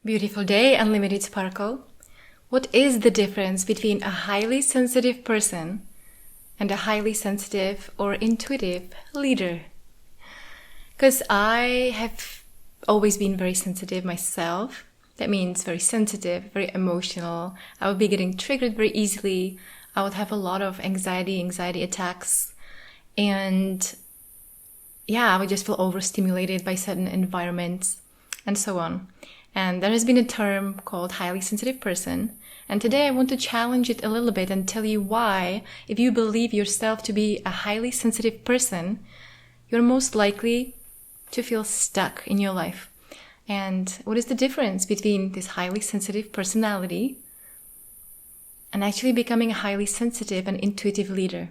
Beautiful day, unlimited sparkle. What is the difference between a highly sensitive person and a highly sensitive or intuitive leader? Because I have always been very sensitive myself. That means very sensitive, very emotional. I would be getting triggered very easily. I would have a lot of anxiety attacks. And I would just feel overstimulated by certain environments and so on. And there has been a term called highly sensitive person. And today I want to challenge it a little bit and tell you why, if you believe yourself to be a highly sensitive person, you're most likely to feel stuck in your life. And what is the difference between this highly sensitive personality and actually becoming a highly sensitive and intuitive leader?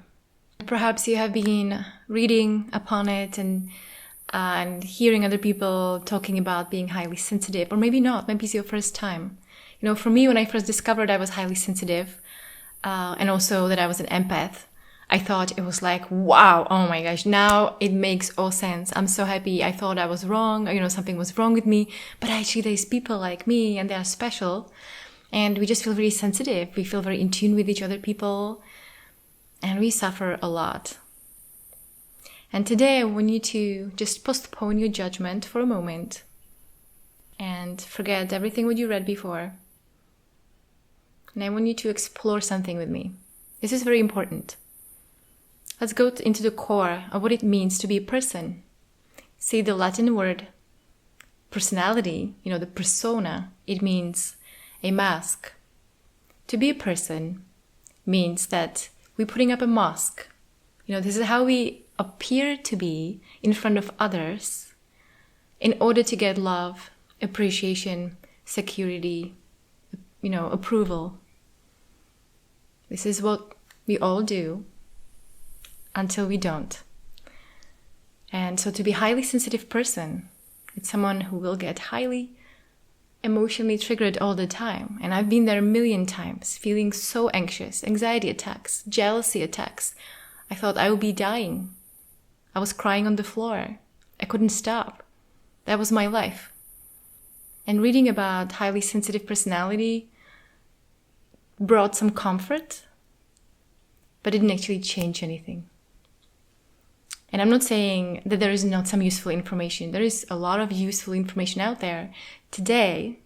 Perhaps you have been reading upon it and hearing other people talking about being highly sensitive, or maybe not, maybe it's your first time. For me, when I first discovered I was highly sensitive, and also that I was an empath, I thought it was like, wow, oh my gosh, now it makes all sense. I'm so happy. I thought I was wrong, something was wrong with me, but actually there's people like me and they are special. And we just feel very sensitive. We feel very in tune with each other people, and we suffer a lot. And today I want you to just postpone your judgment for a moment and forget everything what you read before. And I want you to explore something with me. This is very important. Let's go into the core of what it means to be a person. See the Latin word personality, the persona, it means a mask. To be a person means that we're putting up a mask. This is how we appear to be in front of others in order to get love, appreciation, security, approval. This is what we all do until we don't. And so to be a highly sensitive person, it's someone who will get highly emotionally triggered all the time. And I've been there a million times, feeling so anxious, anxiety attacks, jealousy attacks. I thought I would be dying. I was crying on the floor. I couldn't stop. That was my life. And reading about highly sensitive personality brought some comfort, but it didn't actually change anything. And I'm not saying that there is not some useful information. There is a lot of useful information out there. Today,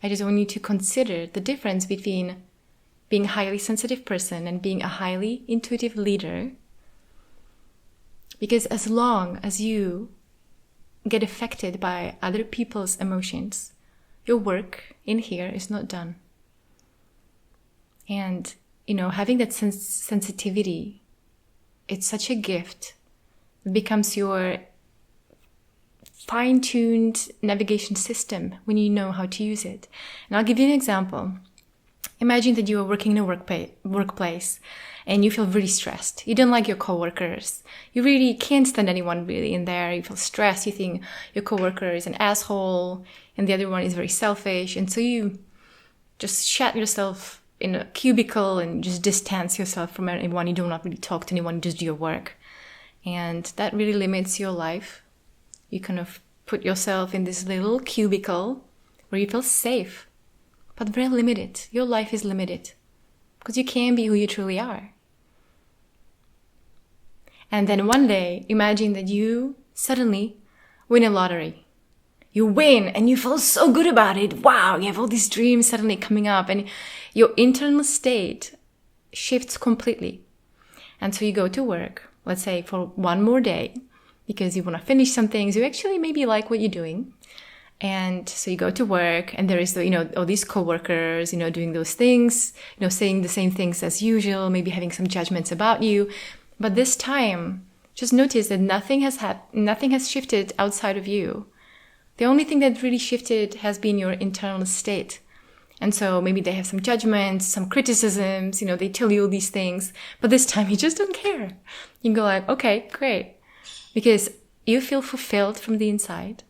I just want you to consider the difference between being a highly sensitive person and being a highly intuitive leader. Because as long as you get affected by other people's emotions, your work in here is not done. And, having that sensitivity, it's such a gift. It becomes your fine-tuned navigation system when you know how to use it. And I'll give you an example. Imagine that you are working in a workplace and you feel really stressed. You don't like your coworkers. You really can't stand anyone really in there. You feel stressed. You think your coworker is an asshole and the other one is very selfish. And so you just shut yourself in a cubicle and just distance yourself from anyone. You do not really talk to anyone. You just do your work. And that really limits your life. You kind of put yourself in this little cubicle where you feel safe, but very limited. Your life is limited because you can't be who you truly are. And then one day, imagine that you suddenly win a lottery. You win and you feel so good about it. Wow, you have all these dreams suddenly coming up and your internal state shifts completely. And so you go to work, let's say for one more day, because you want to finish some things. You actually maybe like what you're doing. And so you go to work and there is, all these coworkers, doing those things, saying the same things as usual, maybe having some judgments about you. But this time, just notice that nothing has shifted outside of you. The only thing that really shifted has been your internal state. And so maybe they have some judgments, some criticisms, they tell you all these things, but this time you just don't care. You go like, okay, great. Because you feel fulfilled from the inside.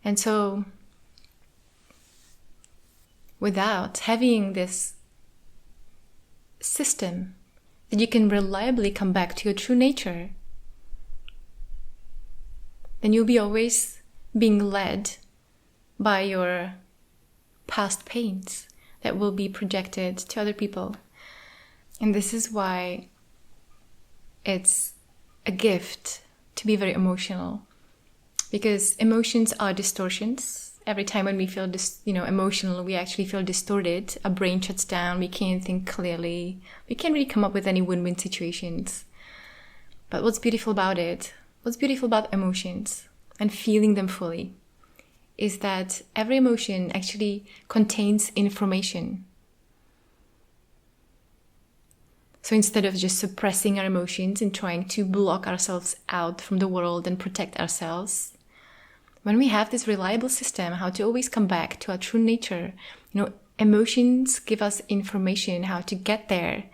And so, without having this system that you can reliably come back to your true nature, then you'll be always being led by your past pains that will be projected to other people. And this is why it's a gift to be very emotional, because emotions are distortions. Every time when we feel emotional, we actually feel distorted. Our brain shuts down. We can't think clearly. We can't really come up with any win-win situations. But what's beautiful about it, what's beautiful about emotions and feeling them fully, is that every emotion actually contains information. So instead of just suppressing our emotions and trying to block ourselves out from the world and protect ourselves, when we have this reliable system, how to always come back to our true nature, emotions give us information how to get there.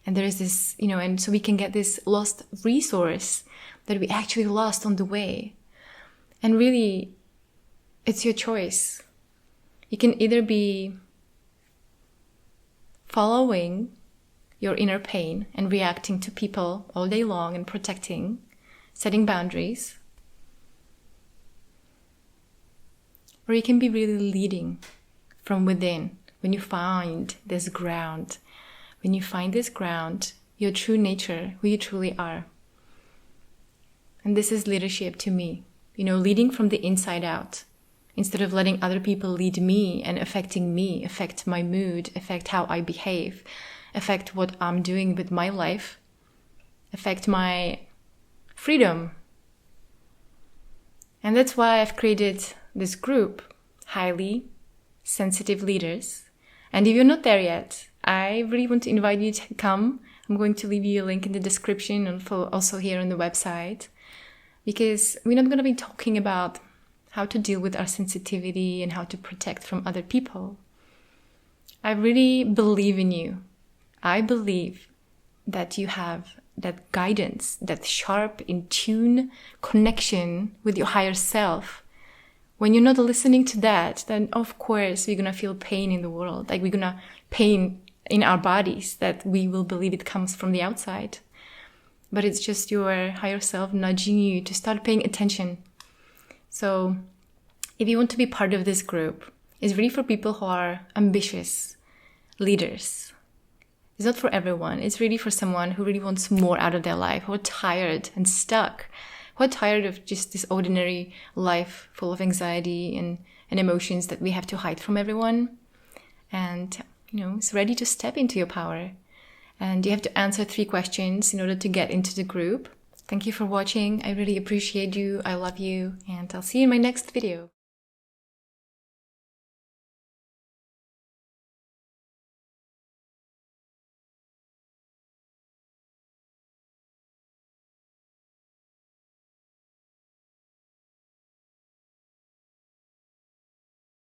And there is this, and so we can get this lost resource that we actually lost on the way. And really, it's your choice. You can either be following your inner pain and reacting to people all day long and protecting, setting boundaries, or you can be really leading from within when you find this ground. When you find this ground, your true nature, who you truly are. And this is leadership to me, leading from the inside out. Instead of letting other people lead me and affecting me, affect my mood, affect how I behave, affect what I'm doing with my life, affect my freedom. And that's why I've created this group, Highly Sensitive Leaders. And if you're not there yet, I really want to invite you to come. I'm going to leave you a link in the description and also here on the website, because we're not going to be talking about how to deal with our sensitivity and how to protect from other people. I really believe in you. I believe that you have that guidance, that sharp, in tune connection with your higher self. When you're not listening to that, then of course we're going to feel pain in the world. Like we're going to pain in our bodies that we will believe it comes from the outside. But it's just your higher self nudging you to start paying attention. So if you want to be part of this group, it's really for people who are ambitious leaders. It's not for everyone. It's really for someone who really wants more out of their life, who are tired and stuck, who are tired of just this ordinary life full of anxiety and emotions that we have to hide from everyone. And, it's ready to step into your power. And you have to answer 3 questions in order to get into the group. Thank you for watching. I really appreciate you. I love you. And I'll see you in my next video.